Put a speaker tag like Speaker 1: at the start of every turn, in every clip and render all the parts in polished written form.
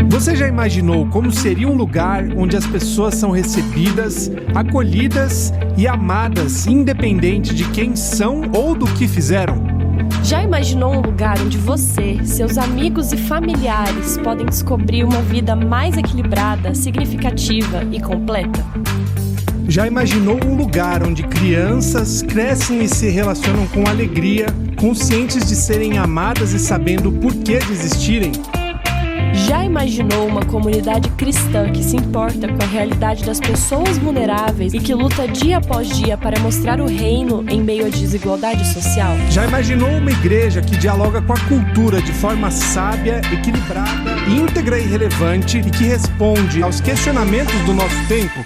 Speaker 1: Você já imaginou como seria um lugar onde as pessoas são recebidas, acolhidas e amadas, independente de quem são ou do que fizeram?
Speaker 2: Já imaginou um lugar onde você, seus amigos e familiares podem descobrir uma vida mais equilibrada, significativa e completa?
Speaker 1: Já imaginou um lugar onde crianças crescem e se relacionam com alegria, conscientes de serem amadas e sabendo o porquê de existirem?
Speaker 2: Já imaginou uma comunidade cristã que se importa com a realidade das pessoas vulneráveis e que luta dia após dia para mostrar o reino em meio à desigualdade social?
Speaker 1: Já imaginou uma igreja que dialoga com a cultura de forma sábia, equilibrada, íntegra e relevante e que responde aos questionamentos do nosso tempo?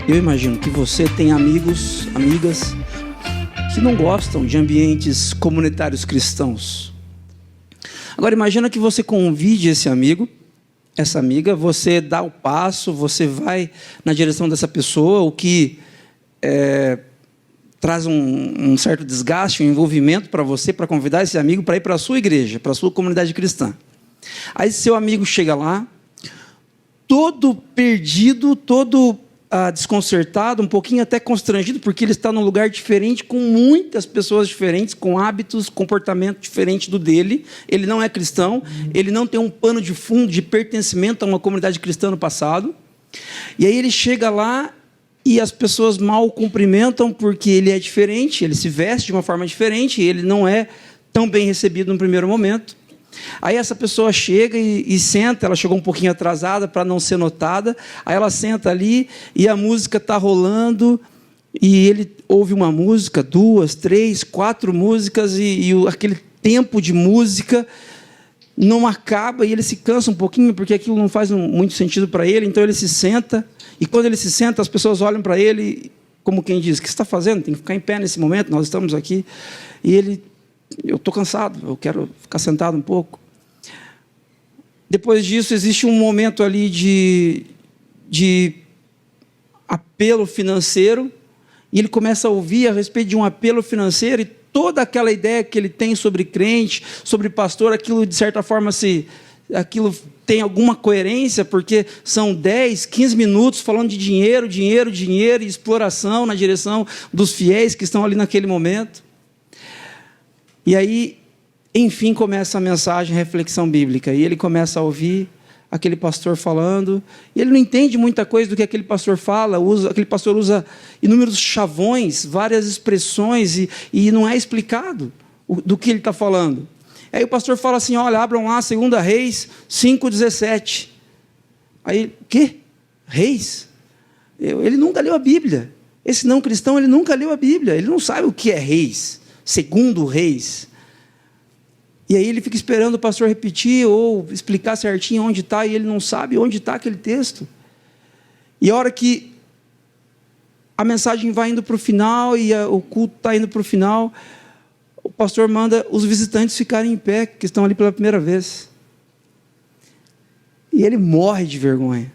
Speaker 3: Eu imagino que você tem amigos, amigas que não gostam de ambientes comunitários cristãos. Agora imagina que você convide esse amigo, essa amiga, você dá o passo, você vai na direção dessa pessoa, o que traz um certo desgaste, um envolvimento para você, para convidar esse amigo para ir para a sua igreja, para a sua comunidade cristã. Aí seu amigo chega lá, todo perdido, todo desconcertado, um pouquinho até constrangido, porque ele está num lugar diferente, com muitas pessoas diferentes, com hábitos, comportamento diferente do dele. Ele não é cristão, ele não tem um pano de fundo de pertencimento a uma comunidade cristã no passado. E aí ele chega lá e as pessoas mal o cumprimentam porque ele é diferente, ele se veste de uma forma diferente, e ele não é tão bem recebido no primeiro momento. Aí essa pessoa chega e senta, ela chegou um pouquinho atrasada para não ser notada, aí ela senta ali e a música está rolando e ele ouve uma música, 2, 3, 4 músicas e aquele tempo de música não acaba e ele se cansa um pouquinho porque aquilo não faz muito sentido para ele, então ele se senta e quando ele se senta as pessoas olham para ele como quem diz, o que você está fazendo? Tem que ficar em pé nesse momento, nós estamos aqui. E ele... eu estou cansado, eu quero ficar sentado um pouco. Depois disso, existe um momento ali de apelo financeiro, e ele começa a ouvir a respeito de um apelo financeiro, e toda aquela ideia que ele tem sobre crente, sobre pastor, aquilo, de certa forma, aquilo tem alguma coerência, porque são 10, 15 minutos falando de dinheiro, dinheiro, dinheiro, e exploração na direção dos fiéis que estão ali naquele momento. E aí, enfim, começa a mensagem, a reflexão bíblica. E ele começa a ouvir aquele pastor falando. E ele não entende muita coisa do que aquele pastor fala. Aquele pastor usa inúmeros chavões, várias expressões, e não é explicado do que ele está falando. Aí o pastor fala assim, olha, abram lá 2 Reis 5,17. Aí, o quê? Reis? Ele nunca leu a Bíblia. Esse não cristão, ele nunca leu a Bíblia. Ele não sabe o que é Reis. 2 Reis. E aí ele fica esperando o pastor repetir ou explicar certinho onde está, e ele não sabe onde está aquele texto. E a hora que a mensagem vai indo para o final, e o culto está indo para o final, o pastor manda os visitantes ficarem em pé, que estão ali pela primeira vez. E ele morre de vergonha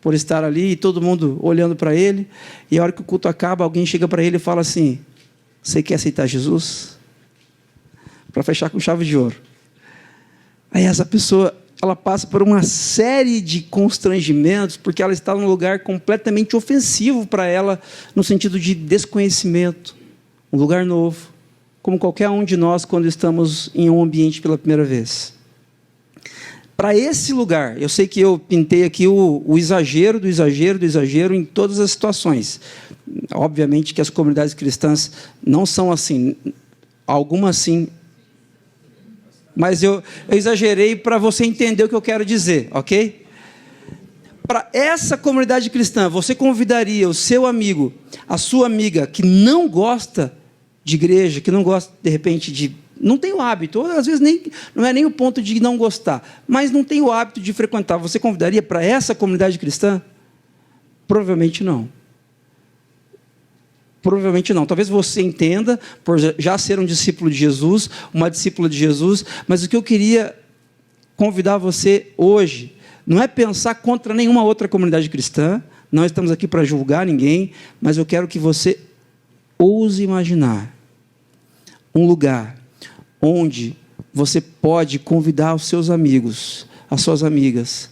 Speaker 3: por estar ali, e todo mundo olhando para ele, e a hora que o culto acaba, alguém chega para ele e fala assim, você quer aceitar Jesus? Para fechar com chave de ouro. Aí essa pessoa, ela passa por uma série de constrangimentos, porque ela está num lugar completamente ofensivo para ela, no sentido de desconhecimento, um lugar novo, como qualquer um de nós quando estamos em um ambiente pela primeira vez. Para esse lugar, eu sei que eu pintei aqui o exagero do exagero do exagero em todas as situações. Obviamente que as comunidades cristãs não são assim, algumas sim, mas eu exagerei para você entender o que eu quero dizer, ok? Para essa comunidade cristã, você convidaria o seu amigo, a sua amiga, que não gosta de igreja, que não gosta, de repente, não tem o hábito, ou às vezes não é nem o ponto de não gostar, mas não tem o hábito de frequentar, você convidaria para essa comunidade cristã? Provavelmente não. Provavelmente não. Talvez você entenda, por já ser um discípulo de Jesus, uma discípula de Jesus, mas o que eu queria convidar você hoje, não é pensar contra nenhuma outra comunidade cristã, não estamos aqui para julgar ninguém, mas eu quero que você ouse imaginar um lugar onde você pode convidar os seus amigos, as suas amigas,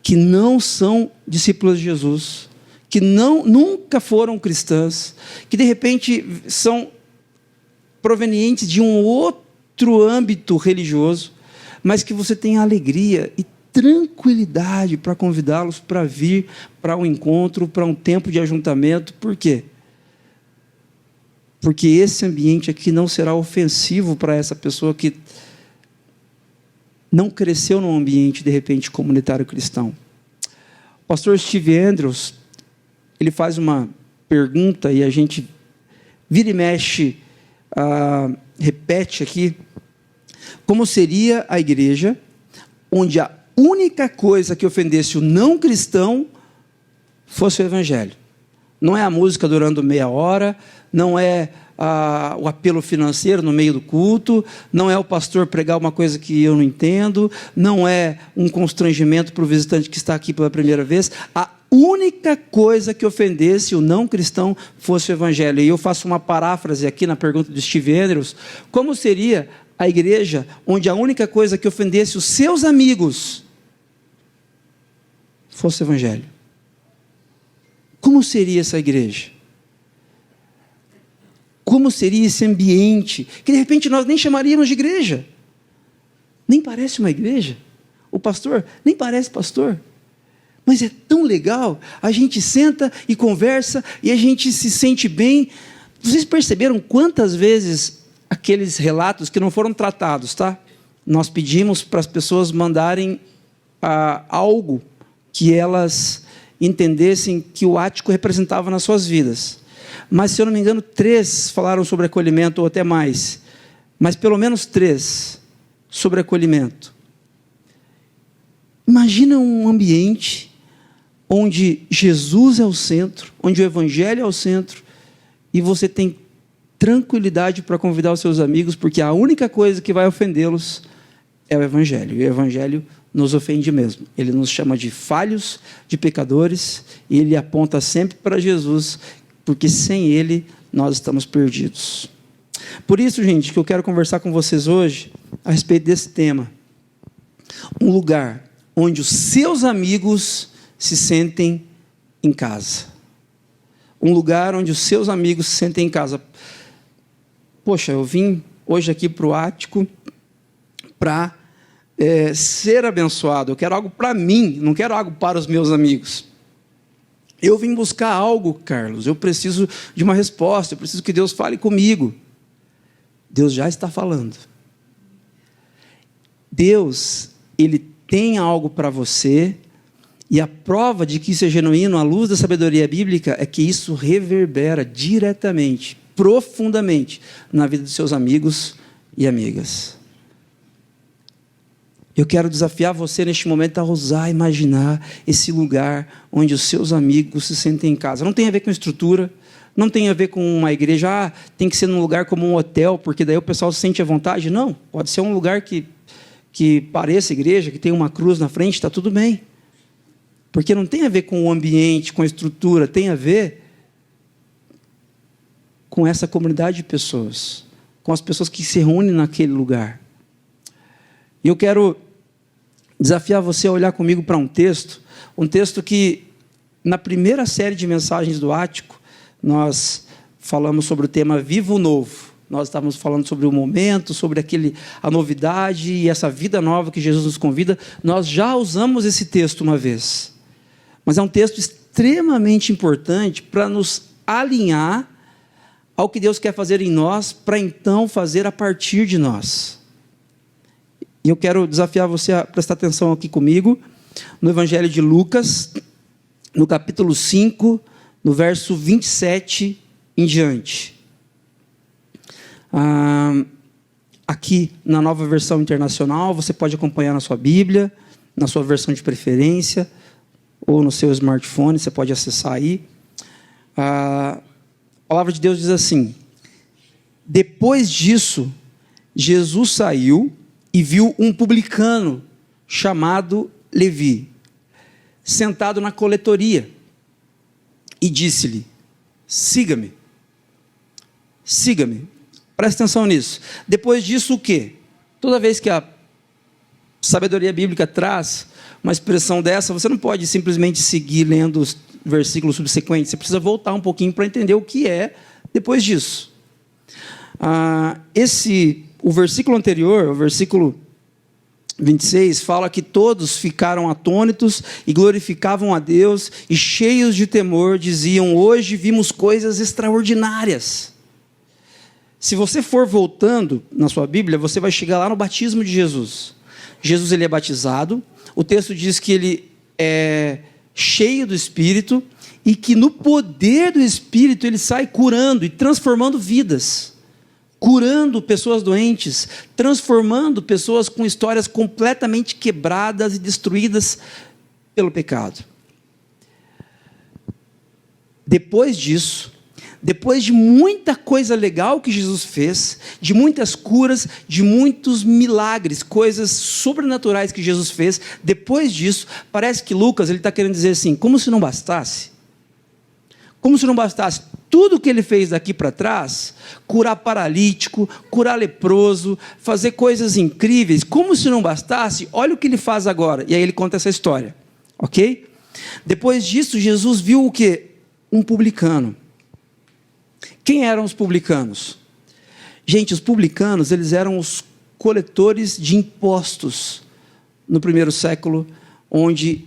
Speaker 3: que não são discípulos de Jesus, que nunca foram cristãs, que de repente são provenientes de um outro âmbito religioso, mas que você tem alegria e tranquilidade para convidá-los para vir para um encontro, para um tempo de ajuntamento. Por quê? Porque esse ambiente aqui não será ofensivo para essa pessoa que não cresceu num ambiente, de repente, comunitário cristão. O pastor Steve Andrews, ele faz uma pergunta e a gente vira e mexe, repete aqui, como seria a igreja onde a única coisa que ofendesse o não cristão fosse o evangelho? Não é a música durando meia hora, não é o apelo financeiro no meio do culto, não é o pastor pregar uma coisa que eu não entendo, não é um constrangimento para o visitante que está aqui pela primeira vez. A única coisa que ofendesse o não cristão fosse o evangelho. E eu faço uma paráfrase aqui na pergunta do Steve Andrews: como seria a igreja onde a única coisa que ofendesse os seus amigos fosse o evangelho? Como seria essa igreja? Como seria esse ambiente, que de repente nós nem chamaríamos de igreja? Nem parece uma igreja. O pastor nem parece pastor. Mas é tão legal, a gente senta e conversa, e a gente se sente bem. Vocês perceberam quantas vezes aqueles relatos que não foram tratados, tá? Nós pedimos para as pessoas mandarem algo que elas entendessem que o ático representava nas suas vidas. Mas, se eu não me engano, 3 falaram sobre acolhimento, ou até mais. Mas pelo menos 3 sobre acolhimento. Imagina um ambiente onde Jesus é o centro, onde o evangelho é o centro, e você tem tranquilidade para convidar os seus amigos, porque a única coisa que vai ofendê-los é o evangelho. E o evangelho nos ofende mesmo. Ele nos chama de falhos, de pecadores, e ele aponta sempre para Jesus, porque sem ele nós estamos perdidos. Por isso, gente, que eu quero conversar com vocês hoje a respeito desse tema. Um lugar onde os seus amigos se sentem em casa. Um lugar onde os seus amigos se sentem em casa. Poxa, eu vim hoje aqui para o ático para ser abençoado. Eu quero algo para mim, não quero algo para os meus amigos. Eu vim buscar algo, Carlos. Eu preciso de uma resposta. Eu preciso que Deus fale comigo. Deus já está falando. Deus, Ele tem algo para você, e a prova de que isso é genuíno, à luz da sabedoria bíblica, é que isso reverbera diretamente, profundamente, na vida dos seus amigos e amigas. Eu quero desafiar você neste momento a ousar imaginar esse lugar onde os seus amigos se sentem em casa. Não tem a ver com estrutura, não tem a ver com uma igreja, tem que ser num lugar como um hotel, porque daí o pessoal se sente à vontade. Não, pode ser um lugar que pareça igreja, que tem uma cruz na frente, está tudo bem. Porque não tem a ver com o ambiente, com a estrutura, tem a ver com essa comunidade de pessoas, com as pessoas que se reúnem naquele lugar. E eu quero desafiar você a olhar comigo para um texto que, na primeira série de mensagens do Ático, nós falamos sobre o tema Vivo Novo. Nós estávamos falando sobre o momento, sobre a novidade e essa vida nova que Jesus nos convida. Nós já usamos esse texto uma vez. Mas é um texto extremamente importante para nos alinhar ao que Deus quer fazer em nós, para então fazer a partir de nós. E eu quero desafiar você a prestar atenção aqui comigo, no Evangelho de Lucas, no capítulo 5, no verso 27 em diante. Aqui, na Nova Versão Internacional, você pode acompanhar na sua Bíblia, na sua versão de preferência, ou no seu smartphone, você pode acessar aí. A palavra de Deus diz assim: depois disso, Jesus saiu e viu um publicano chamado Levi, sentado na coletoria, e disse-lhe: siga-me. Siga-me. Presta atenção nisso. Depois disso, o quê? Toda vez que a sabedoria bíblica traz uma expressão dessa, você não pode simplesmente seguir lendo os versículos subsequentes. Você precisa voltar um pouquinho para entender o que é depois disso. O versículo anterior, o versículo 26, fala que todos ficaram atônitos e glorificavam a Deus, e cheios de temor diziam: hoje vimos coisas extraordinárias. Se você for voltando na sua Bíblia, você vai chegar lá no batismo de Jesus. Jesus, ele é batizado, o texto diz que ele é cheio do Espírito, e que no poder do Espírito ele sai curando e transformando vidas, curando pessoas doentes, transformando pessoas com histórias completamente quebradas e destruídas pelo pecado. Depois disso, depois de muita coisa legal que Jesus fez, de muitas curas, de muitos milagres, coisas sobrenaturais que Jesus fez, depois disso, parece que Lucas está querendo dizer assim, como se não bastasse tudo que ele fez daqui para trás, curar paralítico, curar leproso, fazer coisas incríveis, como se não bastasse, olha o que ele faz agora, e aí ele conta essa história, ok? Depois disso, Jesus viu o quê? Um publicano. Quem eram os publicanos? Gente, os publicanos, eles eram os coletores de impostos no primeiro século, onde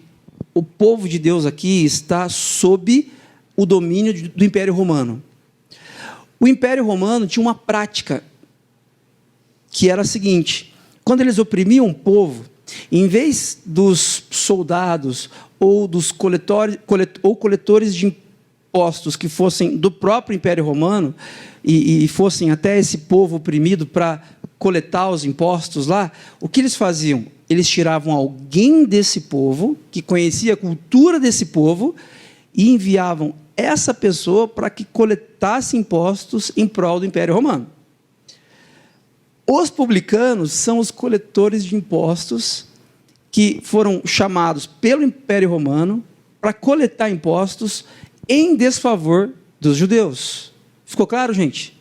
Speaker 3: o povo de Deus aqui está sob o domínio do Império Romano. O Império Romano tinha uma prática, que era a seguinte: quando eles oprimiam o povo, em vez dos soldados ou dos coletores de impostos que fossem do próprio Império Romano, e fossem até esse povo oprimido para coletar os impostos lá, o que eles faziam? Eles tiravam alguém desse povo, que conhecia a cultura desse povo, e enviavam essa pessoa para que coletasse impostos em prol do Império Romano. Os publicanos são os coletores de impostos que foram chamados pelo Império Romano para coletar impostos em desfavor dos judeus. Ficou claro, gente?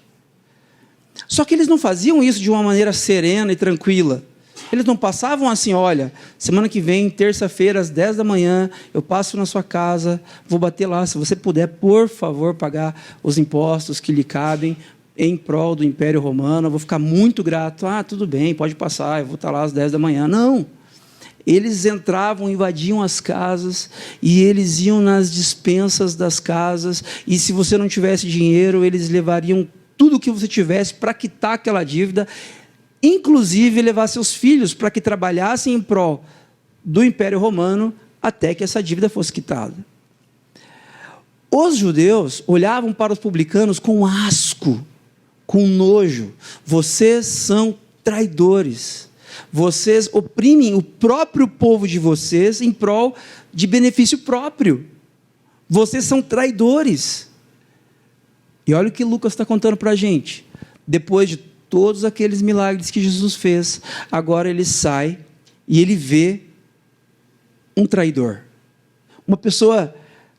Speaker 3: Só que eles não faziam isso de uma maneira serena e tranquila. Eles não passavam assim: olha, semana que vem, terça-feira, às 10 da manhã, eu passo na sua casa, vou bater lá, se você puder, por favor, pagar os impostos que lhe cabem em prol do Império Romano, eu vou ficar muito grato. Tudo bem, pode passar, eu vou estar lá às 10 da manhã. Não. Eles entravam, invadiam as casas, e eles iam nas despensas das casas, e se você não tivesse dinheiro, eles levariam tudo o que você tivesse para quitar aquela dívida, inclusive levar seus filhos para que trabalhassem em prol do Império Romano até que essa dívida fosse quitada. Os judeus olhavam para os publicanos com asco, com nojo. Vocês são traidores. Vocês oprimem o próprio povo de vocês em prol de benefício próprio. Vocês são traidores. E olha o que Lucas está contando para a gente. Depois de todos aqueles milagres que Jesus fez, agora ele sai e ele vê um traidor, uma pessoa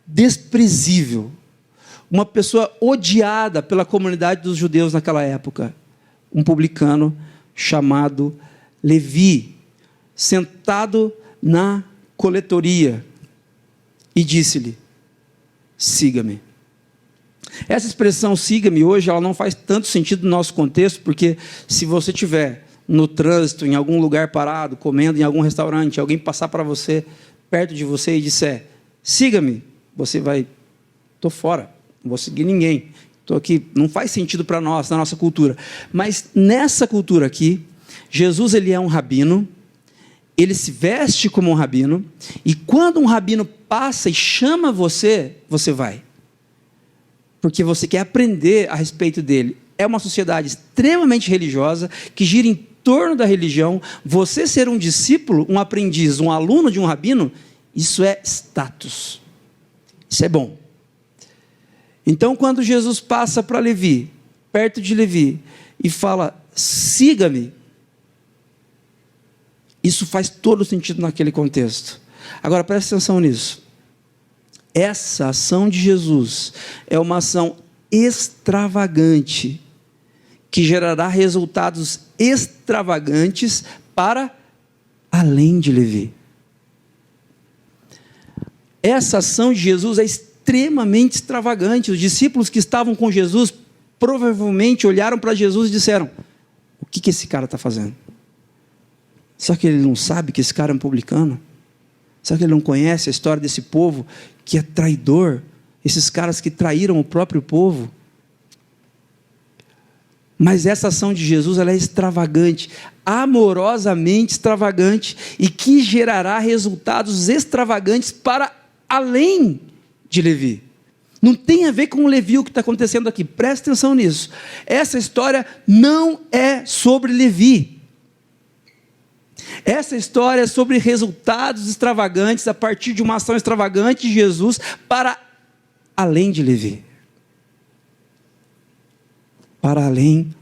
Speaker 3: desprezível, uma pessoa odiada pela comunidade dos judeus naquela época, um publicano chamado Levi, sentado na coletoria, e disse-lhe: siga-me. Essa expressão siga-me hoje, ela não faz tanto sentido no nosso contexto, porque se você estiver no trânsito, em algum lugar parado, comendo em algum restaurante, alguém passar para você, perto de você e disser: siga-me, você vai: estou fora, não vou seguir ninguém, estou aqui. Não faz sentido para nós, na nossa cultura. Mas nessa cultura aqui, Jesus, ele é um rabino, ele se veste como um rabino, e quando um rabino passa e chama você, você vai. Porque você quer aprender a respeito dele. É uma sociedade extremamente religiosa, que gira em torno da religião. Você ser um discípulo, um aprendiz, um aluno de um rabino, isso é status. Isso é bom. Então, quando Jesus passa para Levi, perto de Levi, e fala: siga-me, Isso faz todo sentido naquele contexto. Agora, preste atenção nisso. Essa ação de Jesus é uma ação extravagante, que gerará resultados extravagantes para além de Levi. Essa ação de Jesus é extremamente extravagante. Os discípulos que estavam com Jesus provavelmente olharam para Jesus e disseram: o que esse cara está fazendo? Será que ele não sabe que esse cara é um publicano? Será que ele não conhece a história desse povo que é traidor? Esses caras que traíram o próprio povo? Mas essa ação de Jesus, ela é extravagante, amorosamente extravagante, e que gerará resultados extravagantes para além de Levi. Não tem a ver com Levi o que está acontecendo aqui, presta atenção nisso. Essa história não é sobre Levi. Essa história é sobre resultados extravagantes a partir de uma ação extravagante de Jesus para além de Levi. Para além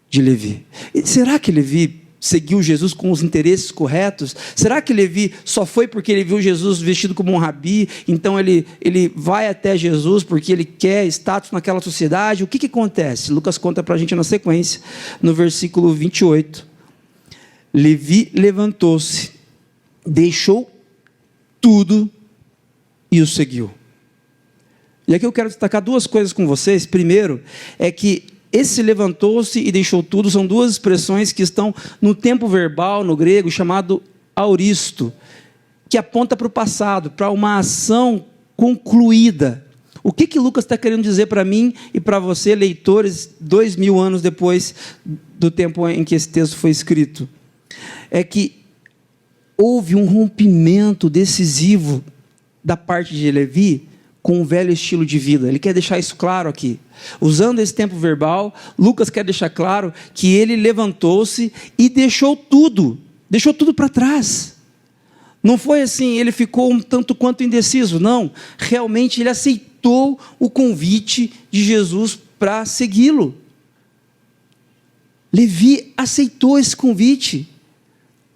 Speaker 3: de Levi. E será que Levi seguiu Jesus com os interesses corretos? Será que Levi só foi porque ele viu Jesus vestido como um rabi, então ele vai até Jesus porque ele quer status naquela sociedade? O que acontece? Lucas conta para a gente na sequência, no versículo 28. Levi levantou-se, deixou tudo e o seguiu. E aqui eu quero destacar duas coisas com vocês. Primeiro, é que esse levantou-se e deixou tudo são duas expressões que estão no tempo verbal, no grego, chamado auristo, que aponta para o passado, para uma ação concluída. O que Lucas está querendo dizer para mim e para você, leitores, 2000 anos depois do tempo em que esse texto foi escrito? É que houve um rompimento decisivo da parte de Levi com o velho estilo de vida. Ele quer deixar isso claro aqui. Usando esse tempo verbal, Lucas quer deixar claro que ele levantou-se e deixou tudo para trás. Não foi assim, ele ficou um tanto quanto indeciso, não. Realmente ele aceitou o convite de Jesus para segui-lo. Levi aceitou esse convite.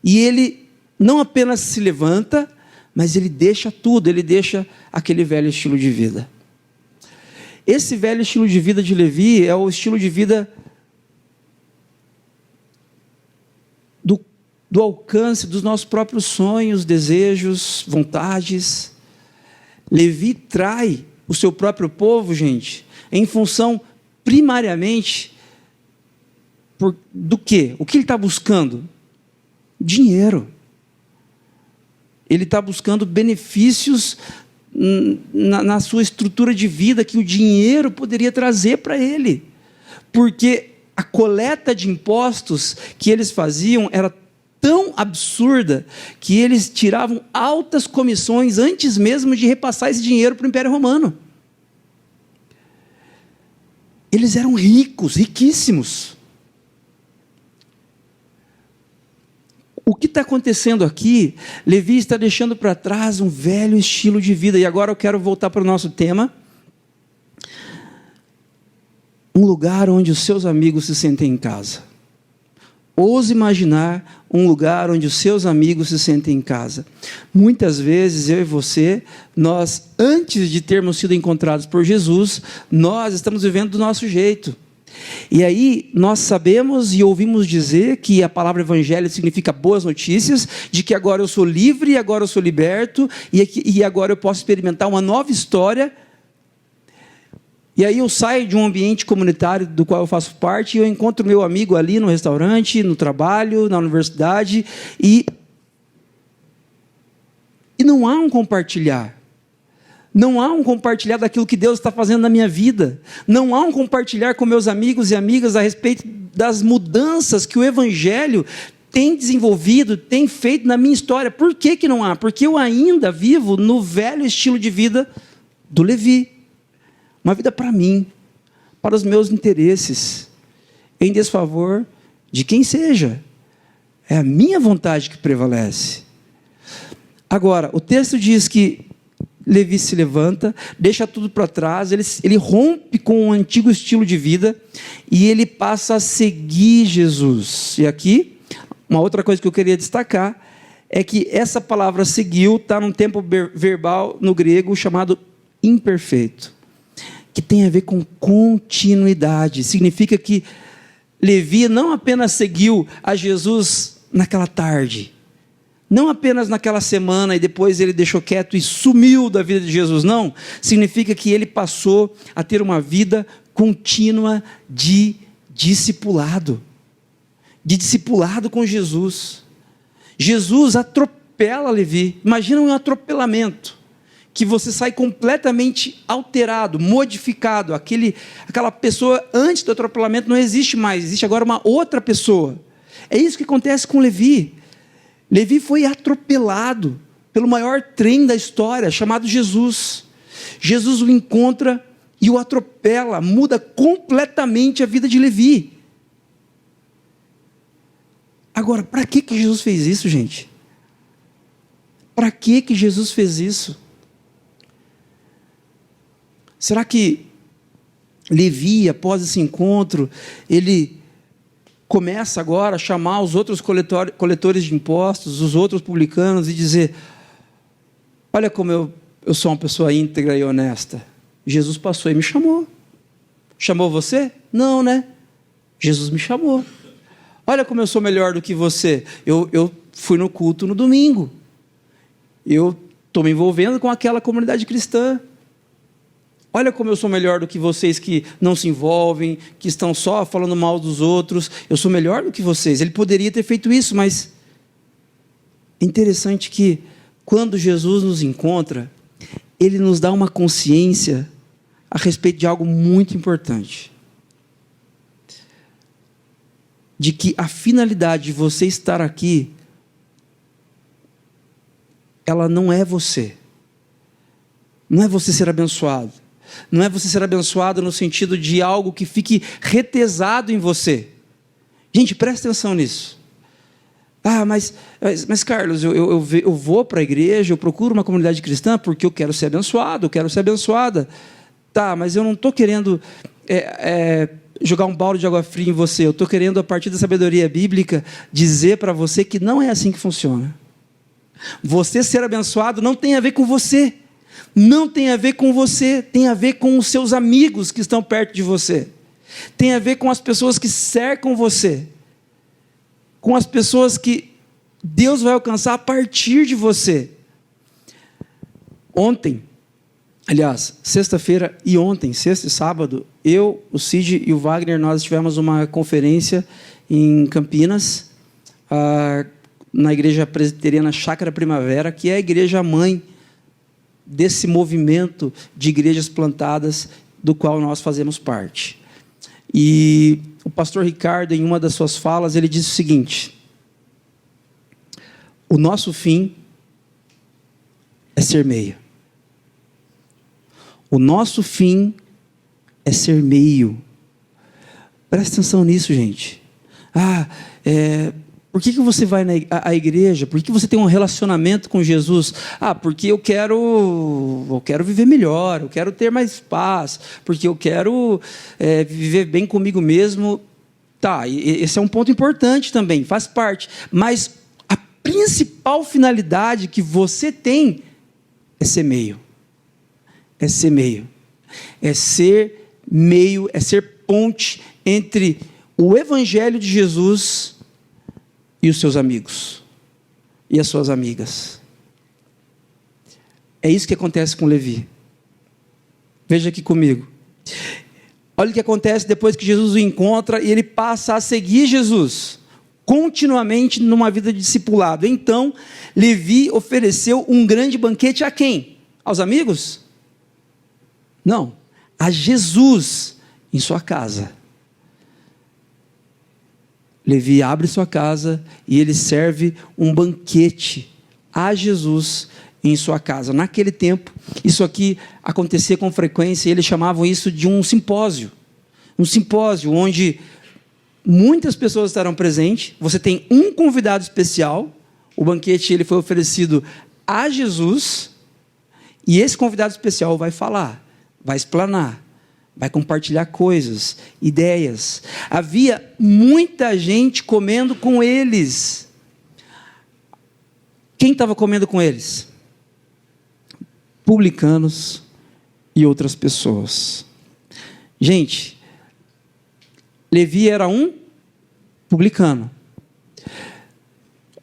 Speaker 3: E ele não apenas se levanta, mas ele deixa tudo, ele deixa aquele velho estilo de vida. Esse velho estilo de vida de Levi é o estilo de vida do alcance dos nossos próprios sonhos, desejos, vontades. Levi trai o seu próprio povo, gente, em função primariamente do quê? O que ele está buscando? Dinheiro. Ele está buscando benefícios na sua estrutura de vida que o dinheiro poderia trazer para ele. Porque a coleta de impostos que eles faziam era tão absurda que eles tiravam altas comissões antes mesmo de repassar esse dinheiro para o Império Romano. Eles eram ricos, riquíssimos. O que está acontecendo aqui? Levi está deixando para trás um velho estilo de vida. E agora eu quero voltar para o nosso tema. Um lugar onde os seus amigos se sentem em casa. Ouse imaginar um lugar onde os seus amigos se sentem em casa. Muitas vezes, eu e você, nós, antes de termos sido encontrados por Jesus, nós estamos vivendo do nosso jeito. E aí nós sabemos e ouvimos dizer que a palavra evangelho significa boas notícias, de que agora eu sou livre, agora eu sou liberto, e agora eu posso experimentar uma nova história. E aí eu saio de um ambiente comunitário do qual eu faço parte, e eu encontro meu amigo ali no restaurante, no trabalho, na universidade, e não há um compartilhar. Não há um compartilhar daquilo que Deus está fazendo na minha vida. Não há um compartilhar com meus amigos e amigas a respeito das mudanças que o Evangelho tem desenvolvido, tem feito na minha história. Por que não há? Porque eu ainda vivo no velho estilo de vida do Levi. Uma vida para mim, para os meus interesses, em desfavor de quem seja. É a minha vontade que prevalece. Agora, o texto diz que Levi se levanta, deixa tudo para trás, ele rompe com o antigo estilo de vida e ele passa a seguir Jesus. E aqui, uma outra coisa que eu queria destacar é que essa palavra seguiu está num tempo verbal no grego chamado imperfeito, que tem a ver com continuidade. Significa que Levi não apenas seguiu a Jesus naquela tarde, não apenas naquela semana e depois ele deixou quieto e sumiu da vida de Jesus, não. Significa que ele passou a ter uma vida contínua de discipulado com Jesus. Jesus atropela Levi. Imagina um atropelamento, que você sai completamente alterado, modificado. Aquela pessoa antes do atropelamento não existe mais, existe agora uma outra pessoa. É isso que acontece com Levi. Levi foi atropelado pelo maior trem da história, chamado Jesus. Jesus o encontra e o atropela, muda completamente a vida de Levi. Agora, para que Jesus fez isso, gente? Para que Jesus fez isso? Será que Levi, após esse encontro, ele começa agora a chamar os outros coletores de impostos, os outros publicanos, e dizer: olha como eu sou uma pessoa íntegra e honesta. Jesus passou e me chamou. Chamou você? Não, né? Jesus me chamou. Olha como eu sou melhor do que você. Eu fui no culto no domingo. Eu estou me envolvendo com aquela comunidade cristã. Olha como eu sou melhor do que vocês que não se envolvem, que estão só falando mal dos outros. Eu sou melhor do que vocês. Ele poderia ter feito isso, mas é interessante que quando Jesus nos encontra, Ele nos dá uma consciência a respeito de algo muito importante. De que a finalidade de você estar aqui, ela não é você. Não é você ser abençoado. Não é você ser abençoado no sentido de algo que fique retesado em você. Gente, presta atenção nisso. Mas Carlos, eu vou para a igreja, eu procuro uma comunidade cristã porque eu quero ser abençoado, eu quero ser abençoada. Tá, mas eu não estou querendo jogar um balde de água fria em você. Eu estou querendo, a partir da sabedoria bíblica, dizer para você que não é assim que funciona. Você ser abençoado não tem a ver com você. Não tem a ver com você, tem a ver com os seus amigos que estão perto de você. Tem a ver com as pessoas que cercam você. Com as pessoas que Deus vai alcançar a partir de você. Ontem, aliás, sexta-feira e ontem, sexta e sábado, eu, o Cid e o Wagner, nós tivemos uma conferência em Campinas, na igreja presbiteriana Chácara Primavera, que é a igreja mãe desse movimento de igrejas plantadas do qual nós fazemos parte. E o pastor Ricardo, em uma das suas falas, ele disse o seguinte: o nosso fim é ser meio. O nosso fim é ser meio. Presta atenção nisso, gente. Por que você vai à igreja? Por que você tem um relacionamento com Jesus? Porque eu quero viver melhor, eu quero ter mais paz, porque eu quero viver bem comigo mesmo. Tá, esse é um ponto importante também, faz parte. Mas a principal finalidade que você tem é ser meio. É ser meio. É ser meio, é ser ponte entre o Evangelho de Jesus e os seus amigos, e as suas amigas. É isso que acontece com Levi. Veja aqui comigo. Olha o que acontece depois que Jesus o encontra e ele passa a seguir Jesus, continuamente numa vida de discipulado. Então, Levi ofereceu um grande banquete a quem? Aos amigos? Não, a Jesus em sua casa. Levi abre sua casa e ele serve um banquete a Jesus em sua casa. Naquele tempo, isso aqui acontecia com frequência, e eles chamavam isso de um simpósio. Um simpósio onde muitas pessoas estarão presentes, você tem um convidado especial, o banquete ele foi oferecido a Jesus, e esse convidado especial vai falar, vai explanar, vai compartilhar coisas, ideias. Havia muita gente comendo com eles. Quem estava comendo com eles? Publicanos e outras pessoas. Gente, Levi era um publicano.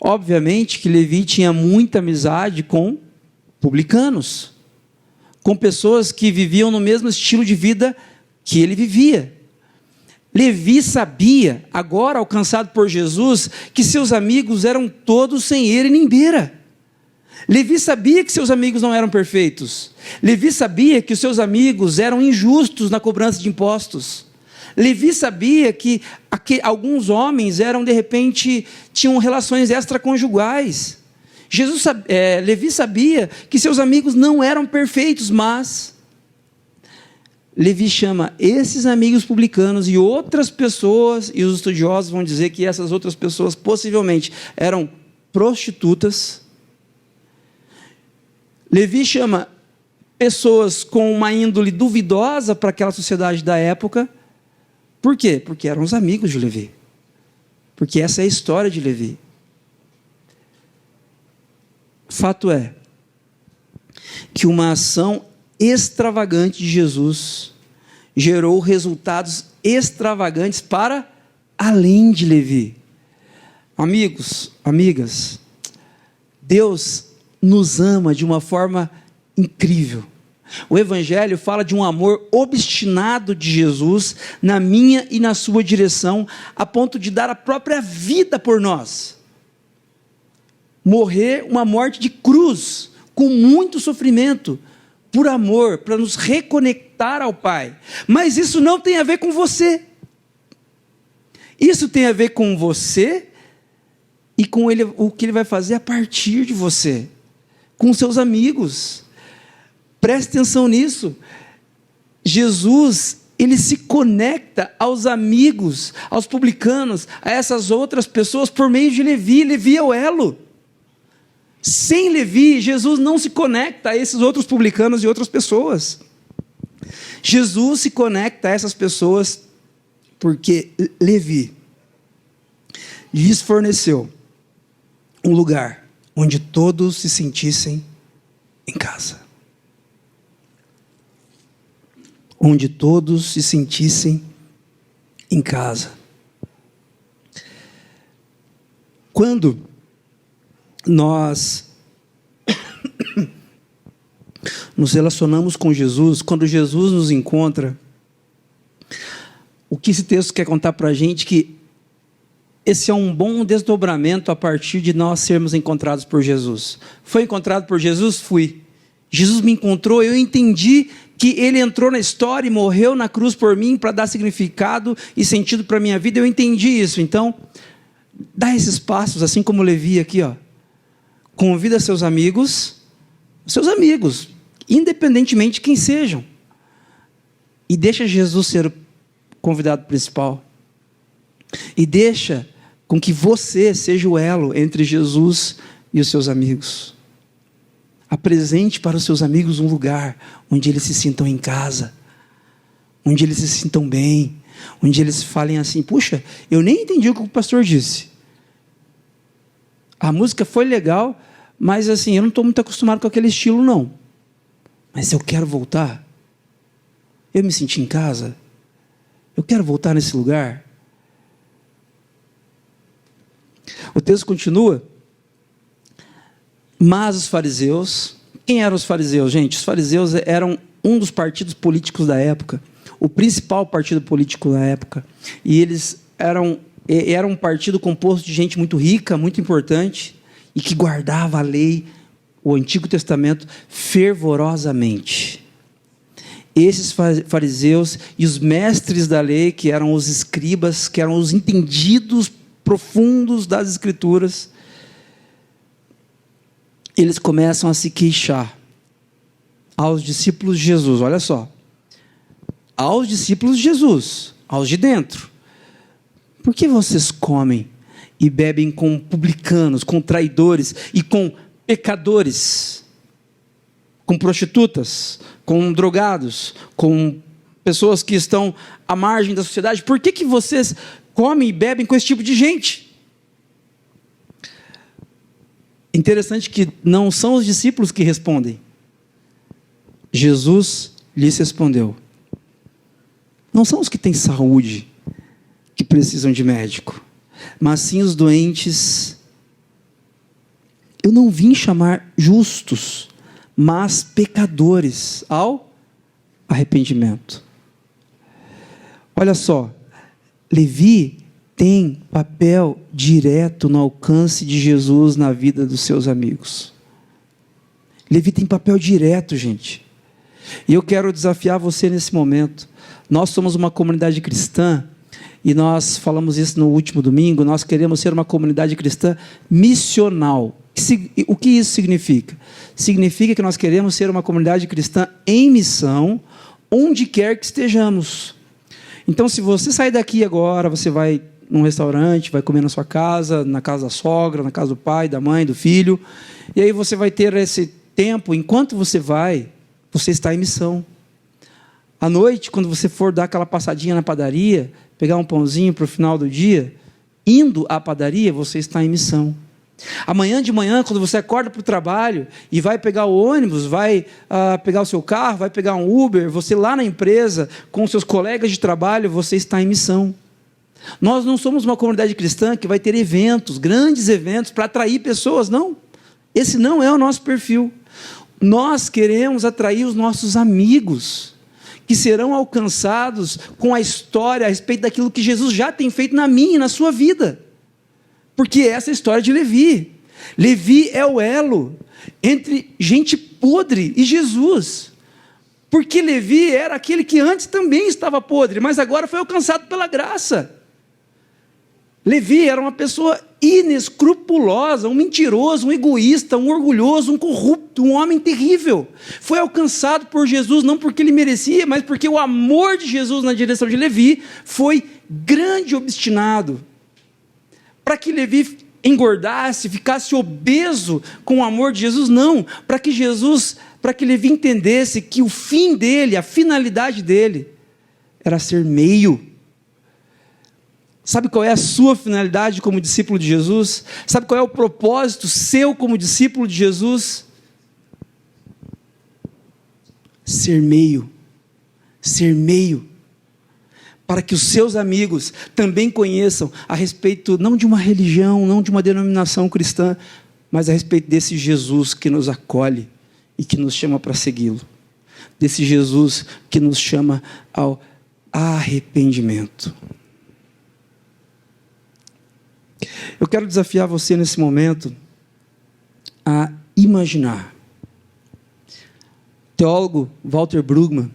Speaker 3: Obviamente que Levi tinha muita amizade com publicanos, com pessoas que viviam no mesmo estilo de vida que ele vivia. Levi sabia, agora alcançado por Jesus, que seus amigos eram todos sem ele nem beira. Levi sabia que seus amigos não eram perfeitos. Levi sabia que os seus amigos eram injustos na cobrança de impostos. Levi sabia que alguns homens eram, de repente, tinham relações extraconjugais. Levi sabia que seus amigos não eram perfeitos, mas Levi chama esses amigos publicanos e outras pessoas, e os estudiosos vão dizer que essas outras pessoas possivelmente eram prostitutas. Levi chama pessoas com uma índole duvidosa para aquela sociedade da época. Por quê? Porque eram os amigos de Levi. Porque essa é a história de Levi. Fato é que uma ação extravagante de Jesus gerou resultados extravagantes para além de Levi. Amigos, amigas, Deus nos ama de uma forma incrível. O Evangelho fala de um amor obstinado de Jesus na minha e na sua direção, a ponto de dar a própria vida por nós. Morrer uma morte de cruz, com muito sofrimento, por amor, para nos reconectar ao Pai. Mas isso não tem a ver com você. Isso tem a ver com você e com ele, o que Ele vai fazer a partir de você, com seus amigos. Preste atenção nisso. Jesus, Ele se conecta aos amigos, aos publicanos, a essas outras pessoas por meio de Levi. Levi é o elo. Sem Levi, Jesus não se conecta a esses outros publicanos e outras pessoas. Jesus se conecta a essas pessoas porque Levi lhes forneceu um lugar onde todos se sentissem em casa. Onde todos se sentissem em casa. Quando nós nos relacionamos com Jesus, quando Jesus nos encontra, o que esse texto quer contar para a gente? Que esse é um bom desdobramento a partir de nós sermos encontrados por Jesus. Foi encontrado por Jesus? Fui. Jesus me encontrou, eu entendi que Ele entrou na história e morreu na cruz por mim para dar significado e sentido para a minha vida. Eu entendi isso. Então, dá esses passos, assim como Levi aqui, ó. Convida seus amigos, independentemente de quem sejam, e deixa Jesus ser o convidado principal, e deixa com que você seja o elo entre Jesus e os seus amigos. Apresente para os seus amigos um lugar onde eles se sintam em casa, onde eles se sintam bem, onde eles falem assim: puxa, eu nem entendi o que o pastor disse, a música foi legal, mas assim, eu não estou muito acostumado com aquele estilo não, mas eu quero voltar, eu me senti em casa, eu quero voltar nesse lugar. O texto continua: mas os fariseus, quem eram os fariseus, gente? Os fariseus eram um dos partidos políticos da época, o principal partido político da época, e eles eram um partido composto de gente muito rica, muito importante, e que guardava a lei, o Antigo Testamento, fervorosamente. Esses fariseus e os mestres da lei, que eram os escribas, que eram os entendidos profundos das Escrituras, eles começam a se queixar aos discípulos de Jesus. Olha só, aos discípulos de Jesus, aos de dentro: por que vocês comem e bebem com publicanos, com traidores e com pecadores, com prostitutas, com drogados, com pessoas que estão à margem da sociedade? Por que vocês comem e bebem com esse tipo de gente? Interessante que não são os discípulos que respondem. Jesus lhes respondeu. Não são os que têm saúde que precisam de médico, mas sim os doentes. Eu não vim chamar justos, mas pecadores ao arrependimento. Olha só, Levi tem papel direto no alcance de Jesus na vida dos seus amigos. Levi tem papel direto, gente. E eu quero desafiar você nesse momento. Nós somos uma comunidade cristã, e nós falamos isso no último domingo, nós queremos ser uma comunidade cristã missional. O que isso significa? Significa que nós queremos ser uma comunidade cristã em missão, onde quer que estejamos. Então, se você sair daqui agora, você vai num restaurante, vai comer na sua casa, na casa da sogra, na casa do pai, da mãe, do filho, e aí você vai ter esse tempo, enquanto você vai, você está em missão. À noite, quando você for dar aquela passadinha na padaria, pegar um pãozinho para o final do dia, indo à padaria, você está em missão. Amanhã de manhã, quando você acorda para o trabalho e vai pegar o ônibus, vai pegar o seu carro, vai pegar um Uber, você lá na empresa, com seus colegas de trabalho, você está em missão. Nós não somos uma comunidade cristã que vai ter eventos, grandes eventos, para atrair pessoas, não. Esse não é o nosso perfil. Nós queremos atrair os nossos amigos, que serão alcançados com a história a respeito daquilo que Jesus já tem feito na minha e na sua vida. Porque essa é a história de Levi. Levi é o elo entre gente podre e Jesus. Porque Levi era aquele que antes também estava podre, mas agora foi alcançado pela graça. Levi era uma pessoa inescrupulosa, um mentiroso, um egoísta, um orgulhoso, um corrupto, um homem terrível. Foi alcançado por Jesus não porque ele merecia, mas porque o amor de Jesus na direção de Levi foi grande e obstinado. Para que Levi engordasse, ficasse obeso com o amor de Jesus, não. Para que Levi entendesse que o fim dele, a finalidade dele, era ser meio. Sabe qual é a sua finalidade como discípulo de Jesus? Sabe qual é o propósito seu como discípulo de Jesus? Ser meio. Ser meio. Para que os seus amigos também conheçam a respeito, não de uma religião, não de uma denominação cristã, mas a respeito desse Jesus que nos acolhe e que nos chama para segui-lo. Desse Jesus que nos chama ao arrependimento. Eu quero desafiar você nesse momento a imaginar. O teólogo Walter Brueggemann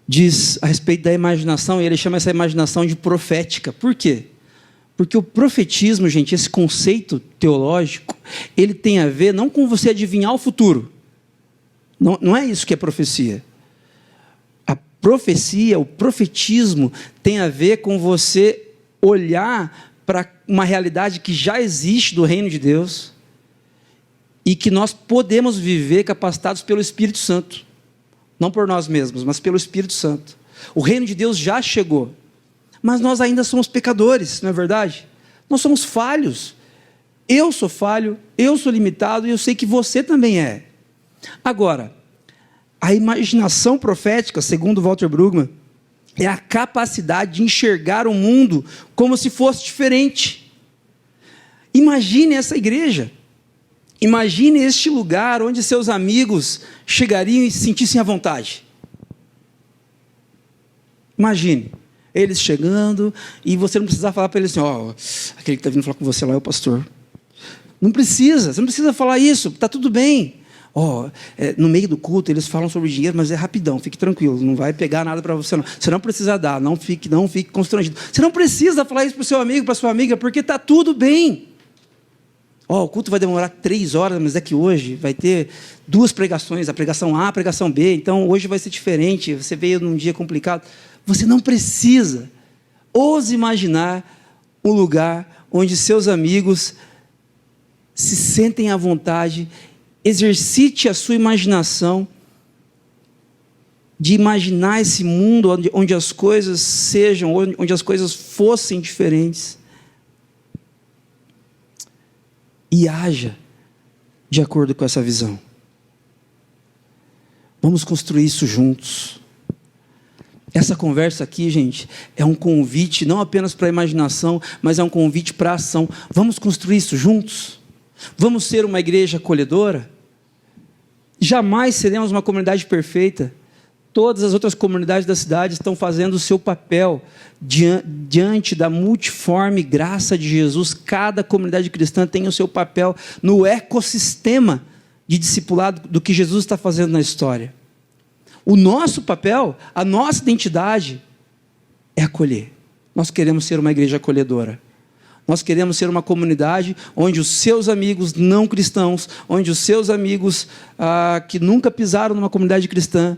Speaker 3: diz a respeito da imaginação, e ele chama essa imaginação de profética. Por quê? Porque o profetismo, gente, esse conceito teológico, ele tem a ver não com você adivinhar o futuro. Não é isso que é profecia. A profecia, o profetismo, tem a ver com você olhar para uma realidade que já existe do reino de Deus e que nós podemos viver capacitados pelo Espírito Santo. Não por nós mesmos, mas pelo Espírito Santo. O reino de Deus já chegou, mas nós ainda somos pecadores, não é verdade? Nós somos falhos. Eu sou falho, eu sou limitado e eu sei que você também é. Agora, a imaginação profética, segundo Walter Brueggemann, é a capacidade de enxergar o mundo como se fosse diferente. Imagine essa igreja. Imagine este lugar onde seus amigos chegariam e se sentissem à vontade. Imagine, eles chegando e você não precisar falar para eles assim, aquele que está vindo falar com você lá é o pastor. Não precisa, você não precisa falar isso, está tudo bem. No meio do culto eles falam sobre dinheiro, mas é rapidão, fique tranquilo, não vai pegar nada para você não. Você não precisa dar, não fique constrangido. Você não precisa falar isso para o seu amigo, para a sua amiga, porque está tudo bem. O culto vai demorar 3 horas, mas é que hoje vai ter 2 pregações, a pregação A, a pregação B, então hoje vai ser diferente, você veio num dia complicado. Você não precisa. Ouse imaginar um lugar onde seus amigos se sentem à vontade. Exercite a sua imaginação de imaginar esse mundo onde as coisas sejam, onde as coisas fossem diferentes. E haja de acordo com essa visão. Vamos construir isso juntos. Essa conversa aqui, gente, é um convite não apenas para a imaginação, mas é um convite para a ação. Vamos construir isso juntos? Vamos ser uma igreja acolhedora? Jamais seremos uma comunidade perfeita. Todas as outras comunidades da cidade estão fazendo o seu papel diante da multiforme graça de Jesus. Cada comunidade cristã tem o seu papel no ecossistema de discipulado do que Jesus está fazendo na história. O nosso papel, a nossa identidade é acolher. Nós queremos ser uma igreja acolhedora. Nós queremos ser uma comunidade onde os seus amigos não cristãos, onde os seus amigos que nunca pisaram numa comunidade cristã,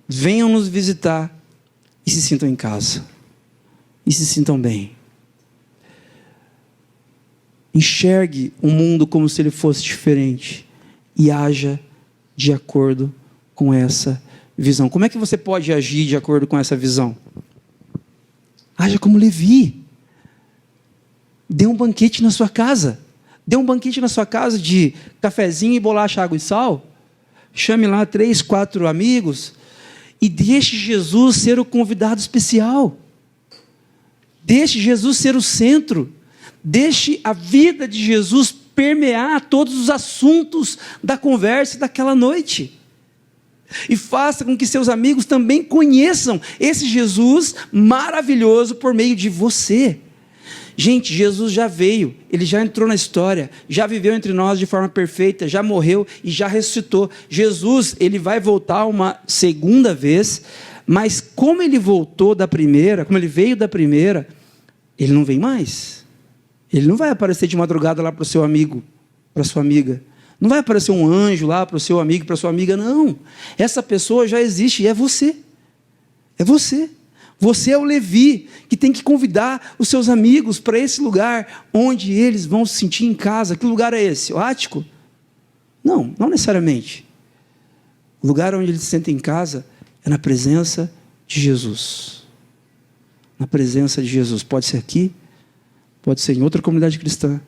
Speaker 3: venham nos visitar e se sintam em casa. E se sintam bem. Enxergue o mundo como se ele fosse diferente e haja de acordo com essa visão. Como é que você pode agir de acordo com essa visão? Haja como Levi. Dê um banquete na sua casa. Dê um banquete na sua casa de cafezinho e bolacha, água e sal. Chame lá 3, 4 amigos e deixe Jesus ser o convidado especial. Deixe Jesus ser o centro. Deixe a vida de Jesus permear todos os assuntos da conversa daquela noite. E faça com que seus amigos também conheçam esse Jesus maravilhoso por meio de você. Gente, Jesus já veio, ele já entrou na história, já viveu entre nós de forma perfeita, já morreu e já ressuscitou. Jesus, ele vai voltar uma segunda vez, mas como ele voltou da primeira, como ele veio da primeira, ele não vem mais. Ele não vai aparecer de madrugada lá para o seu amigo, para a sua amiga. Não vai aparecer um anjo lá para o seu amigo, para a sua amiga, não. Essa pessoa já existe e é você. É você. Você é o Levi, que tem que convidar os seus amigos para esse lugar onde eles vão se sentir em casa. Que lugar é esse? O ático? Não, não necessariamente. O lugar onde eles se sentem em casa é na presença de Jesus. Na presença de Jesus. Pode ser aqui, pode ser em outra comunidade cristã,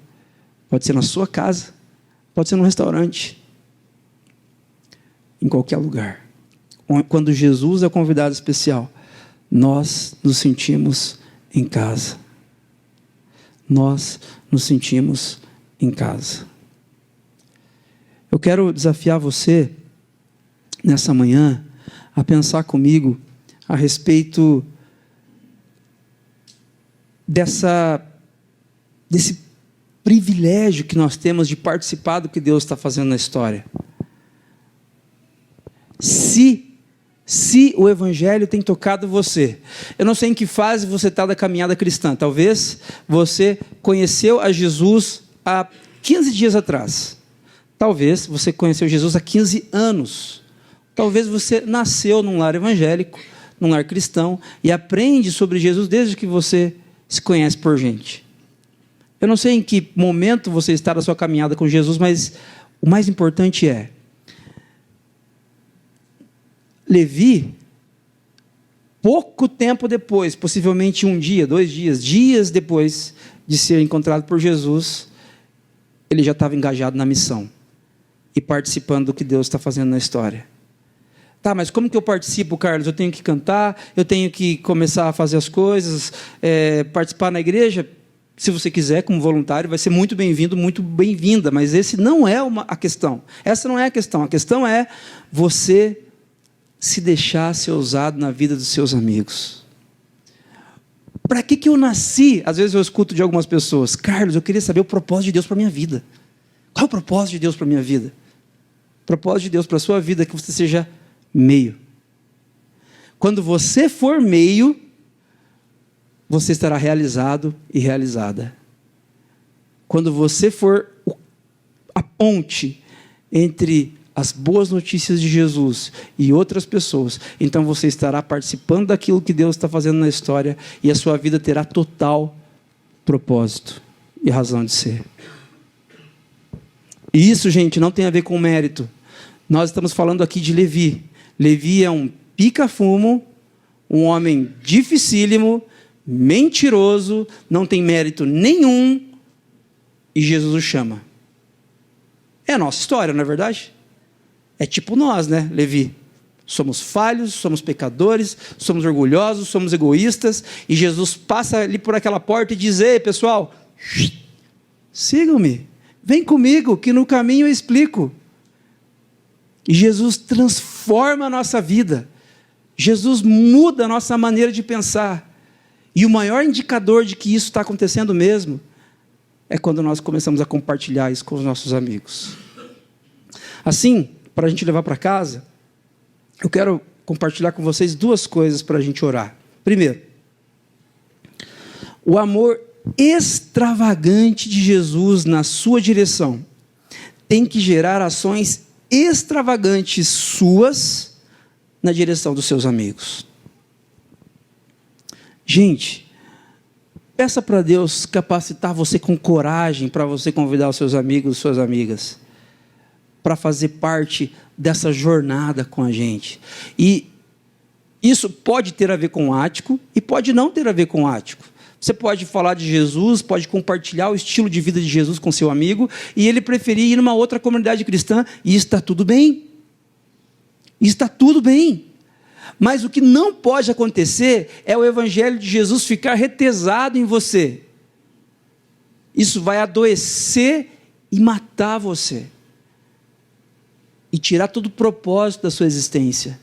Speaker 3: pode ser na sua casa, pode ser num restaurante, em qualquer lugar. Quando Jesus é o convidado especial, nós nos sentimos em casa. Nós nos sentimos em casa. Eu quero desafiar você, nessa manhã, a pensar comigo a respeito desse privilégio que nós temos de participar do que Deus está fazendo na história. Se o Evangelho tem tocado você, eu não sei em que fase você está da caminhada cristã, talvez você conheceu a Jesus há 15 dias atrás, talvez você conheceu Jesus há 15 anos, talvez você nasceu num lar evangélico, num lar cristão, e aprende sobre Jesus desde que você se conhece por gente. Eu não sei em que momento você está da sua caminhada com Jesus, mas o mais importante é, Levi, pouco tempo depois, possivelmente 1 dia, 2 dias, dias depois de ser encontrado por Jesus, ele já estava engajado na missão e participando do que Deus está fazendo na história. Tá, mas como que eu participo, Carlos? Eu tenho que cantar, eu tenho que começar a fazer as coisas, participar na igreja? Se você quiser, como voluntário, vai ser muito bem-vindo, muito bem-vinda, mas esse não é a questão. Essa não é a questão. A questão é você se deixar ser usado na vida dos seus amigos. Para que eu nasci? Às vezes eu escuto de algumas pessoas, Carlos, eu queria saber o propósito de Deus para a minha vida. Qual é o propósito de Deus para a minha vida? O propósito de Deus para a sua vida é que você seja meio. Quando você for meio, você estará realizado e realizada. Quando você for a ponte entre as boas notícias de Jesus e outras pessoas, então você estará participando daquilo que Deus está fazendo na história e a sua vida terá total propósito e razão de ser. E isso, gente, não tem a ver com mérito. Nós estamos falando aqui de Levi. Levi é um pica-fumo, um homem dificílimo, mentiroso, não tem mérito nenhum, e Jesus o chama. É a nossa história, não é verdade? É tipo nós, né, Levi? Somos falhos, somos pecadores, somos orgulhosos, somos egoístas, e Jesus passa ali por aquela porta e diz: ei, pessoal, sigam-me, vem comigo, que no caminho eu explico. E Jesus transforma a nossa vida, Jesus muda a nossa maneira de pensar, e o maior indicador de que isso está acontecendo mesmo, é quando nós começamos a compartilhar isso com os nossos amigos. Assim, para a gente levar para casa, eu quero compartilhar com vocês duas coisas para a gente orar. Primeiro, o amor extravagante de Jesus na sua direção tem que gerar ações extravagantes suas na direção dos seus amigos. Gente, peça para Deus capacitar você com coragem para você convidar os seus amigos e suas amigas para fazer parte dessa jornada com a gente. E isso pode ter a ver com o ático e pode não ter a ver com o ático. Você pode falar de Jesus, pode compartilhar o estilo de vida de Jesus com seu amigo, e ele preferir ir numa outra comunidade cristã, e está tudo bem. Está tudo bem. Mas o que não pode acontecer é o evangelho de Jesus ficar retesado em você. Isso vai adoecer e matar você. E tirar todo o propósito da sua existência.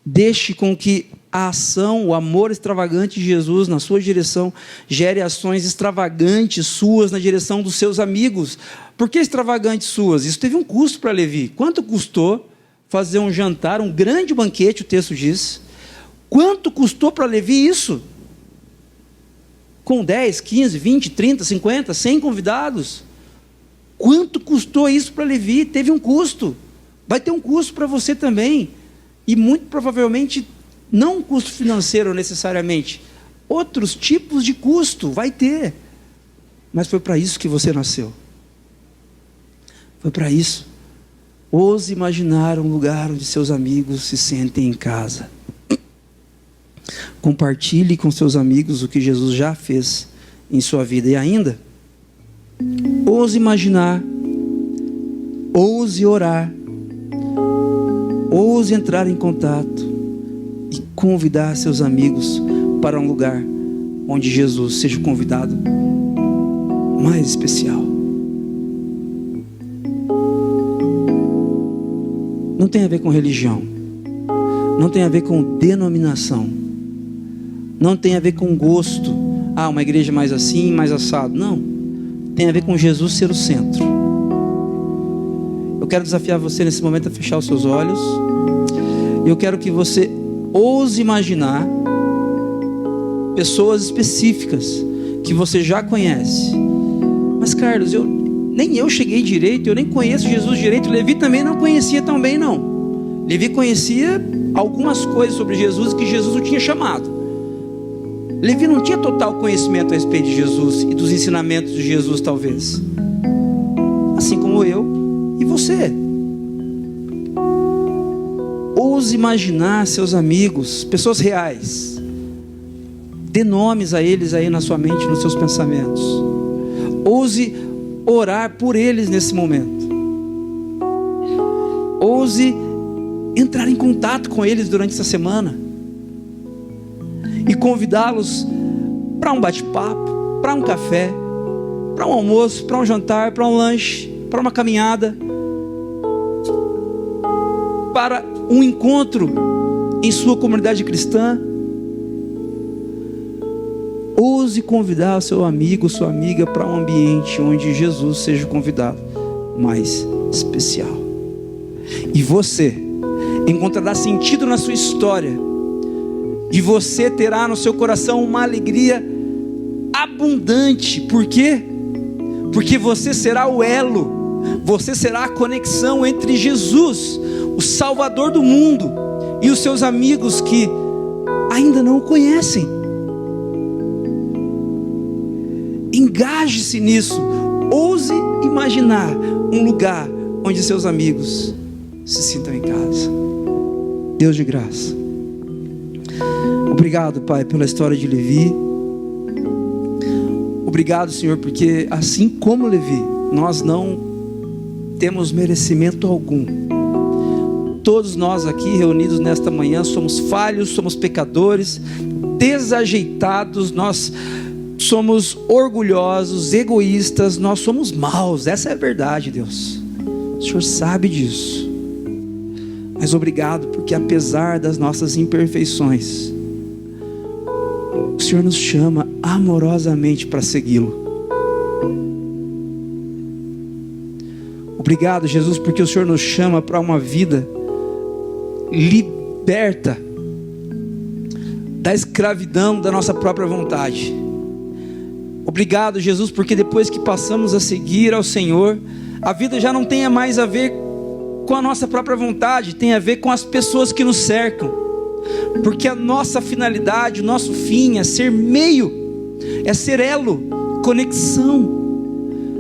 Speaker 3: Deixe com que a ação, o amor extravagante de Jesus na sua direção, gere ações extravagantes suas na direção dos seus amigos. Por que extravagantes suas? Isso teve um custo para Levi. Quanto custou fazer um jantar, um grande banquete, o texto diz? Quanto custou para Levi isso? Com 10, 15, 20, 30, 50, 100 convidados? Quanto custou isso para Levi? Teve um custo. Vai ter um custo para você também. E muito provavelmente, não um custo financeiro necessariamente. Outros tipos de custo vai ter. Mas foi para isso que você nasceu. Foi para isso. Ouse imaginar um lugar onde seus amigos se sentem em casa. Compartilhe com seus amigos o que Jesus já fez em sua vida. E ainda, ouse imaginar, ouse orar, ouse entrar em contato e convidar seus amigos para um lugar onde Jesus seja o convidado mais especial. Não tem a ver com religião, não tem a ver com denominação, não tem a ver com gosto. Ah, uma igreja mais assim, mais assado. Não, tem a ver com Jesus ser o centro. Eu quero desafiar você nesse momento a fechar os seus olhos. Eu quero que você ouse imaginar pessoas específicas que você já conhece. Mas Carlos, nem eu cheguei direito, eu nem conheço Jesus direito. Levi também não conhecia tão bem, não. Levi conhecia algumas coisas sobre Jesus que Jesus o tinha chamado. Levi não tinha total conhecimento a respeito de Jesus e dos ensinamentos de Jesus, talvez. Assim como eu e você. Ouse imaginar seus amigos, pessoas reais. Dê nomes a eles aí na sua mente, nos seus pensamentos. Ouse orar por eles nesse momento. Ouse entrar em contato com eles durante essa semana. E convidá-los para um bate-papo, para um café, para um almoço, para um jantar, para um lanche, para uma caminhada, para um encontro em sua comunidade cristã. Ouse convidar o seu amigo, sua amiga para um ambiente onde Jesus seja convidado mais especial. E você encontrará sentido na sua história. E você terá no seu coração uma alegria abundante. Por quê? Porque você será o elo, você será a conexão entre Jesus, o Salvador do mundo, e os seus amigos que ainda não o conhecem. Engaje-se nisso. Ouse imaginar um lugar onde seus amigos se sintam em casa. Deus de graça, obrigado, Pai, pela história de Levi. Obrigado, Senhor, porque assim como Levi, nós não temos merecimento algum. Todos nós aqui reunidos nesta manhã somos falhos, somos pecadores, desajeitados, nós somos orgulhosos, egoístas, nós somos maus. Essa é a verdade, Deus. O Senhor sabe disso. Mas obrigado, porque apesar das nossas imperfeições, o Senhor nos chama amorosamente para segui-lo. Obrigado, Jesus, porque o Senhor nos chama para uma vida liberta da escravidão da nossa própria vontade. Obrigado, Jesus, porque depois que passamos a seguir ao Senhor, a vida já não tem mais a ver com a nossa própria vontade, tem a ver com as pessoas que nos cercam, porque a nossa finalidade, o nosso fim é ser meio, é ser elo, conexão.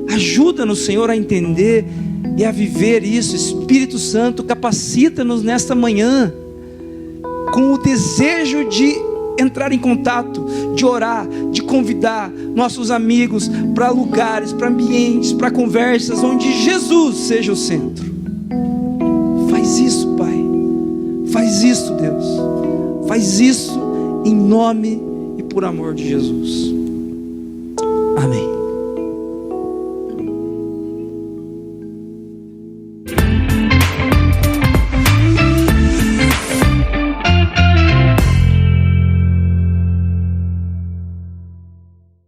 Speaker 3: Ajuda-nos, Senhor, a entender e a viver isso. Espírito Santo, capacita-nos nesta manhã com o desejo de entrar em contato, de orar, de convidar nossos amigos para lugares, para ambientes, para conversas onde Jesus seja o centro. Faz isso, Pai. Faz isso, Deus. Faz isso em nome e por amor de Jesus. Amém.